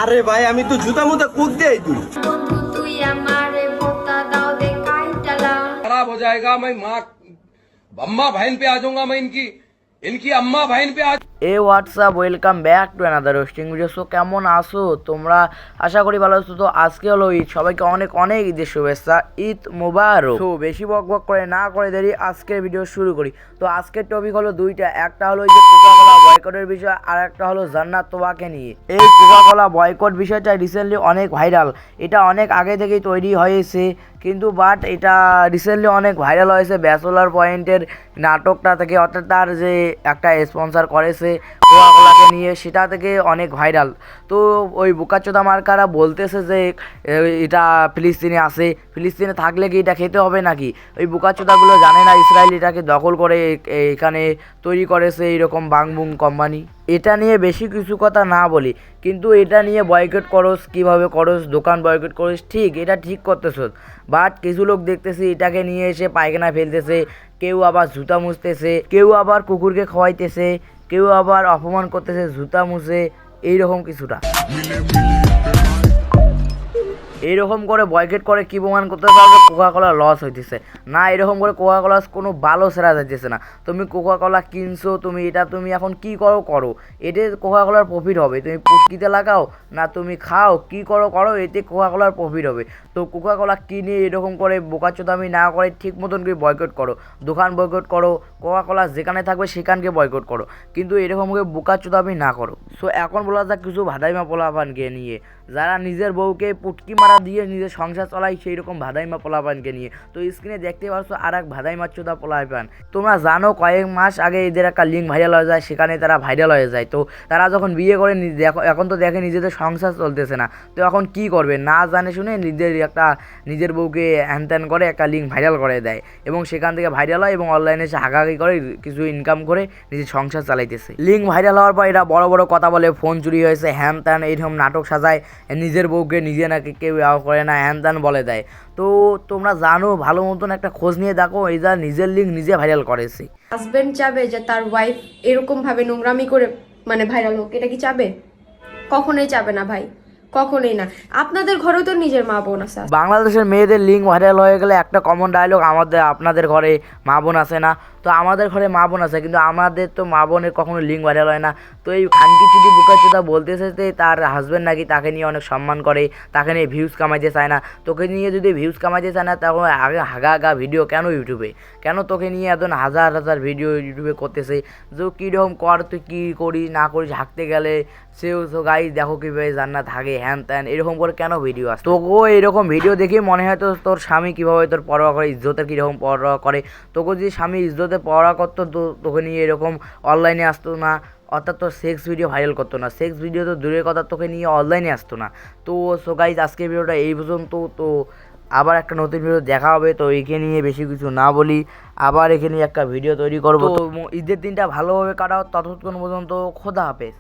আরে ভাই আমি তো জুতা মুতা কুক দেই তুই বন্ধু তুই আমারে ভোতা দাও দে কাইটালা खराब हो जाएगा मैं माँ अम्मा बहन पे आ जाऊंगा मैं इनकी इनकी अम्मा बहन पे आ hey what's up welcome back to another roasting video. So কেমন আছো তোমরা? আশা করি ভালো আছো। তো আজকে হলো ঈদ, সবাইকে অনেক অনেক ঈদের শুভেচ্ছা, ঈদ মোবারক। তো বেশি বক বক করে না করে দেরি আজকের ভিডিও শুরু করি। তো আজকের টপিক হলো দুইটা, একটা হলো এই যে কোকাকোলা বয়কটের বিষয়, আর একটা হলো জান্নাত তোবাকে নিয়ে। এই কোকাকোলা বয়কট বিষয়টা রিসেন্টলি অনেক ভাইরাল, এটা অনেক আগে থেকেই তৈরি হয়েছে, কিন্তু বাট এটা রিসেন্টলি অনেক ভাইরাল হয়েছে ব্যাচেলর পয়েন্টের নাটকটা থেকে, অর্থাৎ তার যে একটা স্পন্সর করেছে কোকাকোলাকে নিয়ে, সেটা থেকে অনেক ভাইরাল। তো ওই বোকাচোদা মার্কারা বলতেছে যে এটা ফিলিস্তিনে আছে, ফিলিস্তিনে থাকলে কি এটা খেতে হবে নাকি? ওই বোকাচোদাগুলো জানে না ইসরায়েল এটাকে দখল করে এখানে তৈরি করেছে এইরকম বাংবুং কোম্পানি। এটা নিয়ে বেশি কিছু কথা না বলি, কিন্তু এটা নিয়ে বয়কট করস, কীভাবে করস, দোকান বয়কট করস, ঠিক এটা ঠিক করতেছ, বাট কিছু লোক দেখতেছি এটাকে নিয়ে এসে পায়খানা ফেলতেছে, কেউ আবার জুতা মুছতেছে, কেউ আবার কুকুরকে খাওয়াইতেছে, কেউ আবার অপমান করতেছে জুতা মুছে, এইরকম কিছুটা। এইরকম করে বয়কট করে কী প্রমাণ করতে পারবে? কোকাকোলা লস হইতেছে না, এরকম করে কোকাকোলা কোনো ভালো সেরা যাইতেছে না। তুমি কোকাকোলা কিনছো, তুমি এটা তুমি এখন কি করো করো, এতে কোকাকোলার প্রফিট হবে। তুমি পুটকিতে লাগাও না তুমি খাও, কি করো করো, এতে কোকাকোলার প্রফিট হবে। তো কোকাকোলা কিনে এরকম করে বোকাচোদামি না করে ঠিক মতন করে বয়কট করো, দোকান বয়কট করো, কোকাকোলা যেখানে থাকবে সেখানকে বয়কট করো, কিন্তু এরকম করে বোকাচোদামি না করো। সো এখন বলা যাক কিছু ভাদাইমা পোলাপানকে নিয়ে, যারা নিজের বউকে পুটকি মারা দিয়ে নিজের সংসার চালায়, সেই রকম ভাদাইমা পোলাপানকে নিয়ে। তো স্ক্রিনে দেখতে পাচ্ছ আর এক ভাদাইমা চোদা পোলাপান। তোমরা জানো কয়েক মাস আগে এদের একটা লিঙ্ক ভাইরাল হয়ে যায়, সেখানে তারা ভাইরাল হয়ে যায়। তো তারা যখন বিয়ে করে এখন তো দেখে নিজেদের সংসার চলতেছে না, তো এখন কি করবে না জানে শুনে নিজের বউকে হ্যান করে একটা লিঙ্ক ভাইরাল করে দেয়, এবং সেখান থেকে ভাইরাল হয় এবং অনলাইনে এসে হাগাহাগি করে কিছু ইনকাম করে নিজের সংসার চালাইতেছে। লিঙ্ক ভাইরাল হওয়ার পর এরা বড় বড় কথা বলে, ফোন চুরি হয়েছে, হ্যান ত্যান এইরকম নাটক সাজায়, নিজের বউকে নিজে নাকি কেউ করে না, হ্যান ত্যান বলে দেয়। তো তোমরা জানো, ভালো মতন একটা খোঁজ নিয়ে দেখো, এই যা নিজের লিঙ্ক নিজে ভাইরাল করেছে। হাজবেন্ড চাবে যে তার ওয়াইফ এরকম ভাবে নোংরামি করে মানে ভাইরাল হোক? এটা কি চাবে? কখনোই চাবে না ভাই, কখনোই না। আপনাদের ঘরেও তো নিজের মা বোন আছে। বাংলাদেশের মেয়েদের লিঙ্ক ভাইরাল হয়ে গেলে একটা কমন ডায়লগ, আপনাদের ঘরে মা বোন আছে না? তো আমাদের ঘরে মা বোন আছে, কিন্তু আমাদের তো মা বোনের কখনো লিঙ্ক ভাইরাল হয় না। তো এই খানকি চুটি বুকাচোদা বলতেছে যে তার হাজব্যান্ড নাকি তাকে নিয়ে অনেক সম্মান করে, তাকে নিয়ে ভিউজ কামাইতে চায় না। তোকে নিয়ে যদি ভিউজ কামাইতে চায় না, তখন আগে হাগা ভিডিও কেন ইউটিউবে, কেন তোকে নিয়ে এত হাজার হাজার ভিডিও ইউটিউবে করতেছে? যে কীরকম কর, তুই কী করিস না করিস, হাঁকতে গেলে সেও তো গাইজ দেখো কীভাবে জান্নাত থাকে, হ্যান ত্যান এরকম করে কেন ভিডিও আসে? তোকেও এরকম ভিডিও দেখে মনে হয় তো তোর স্বামী কীভাবে তোর পরোয়া করে, ইজ্জতের কীরকম পরোয়া করে। তোকে যদি স্বামী ইজ্জতের পরোয়া করতো, তো তোকে নিয়ে এরকম অনলাইনে আসতো না, অর্থাৎ তোর সেক্স ভিডিও ভাইরাল করতো না, সেক্স ভিডিও তো দূরের কথা তোকে নিয়ে অনলাইনে আসতো না। তো সো গাইজ আজকের ভিডিওটা এই পর্যন্ত। তো আবার একটা নতুন ভিডিও দেখা হবে। তো একে নিয়ে বেশি কিছু না বলি, আবার এখানে একটা ভিডিও তৈরি করবো। তো ঈদের দিনটা ভালোভাবে কাটাও, ততক্ষণ পর্যন্ত খোদা হাফেজ।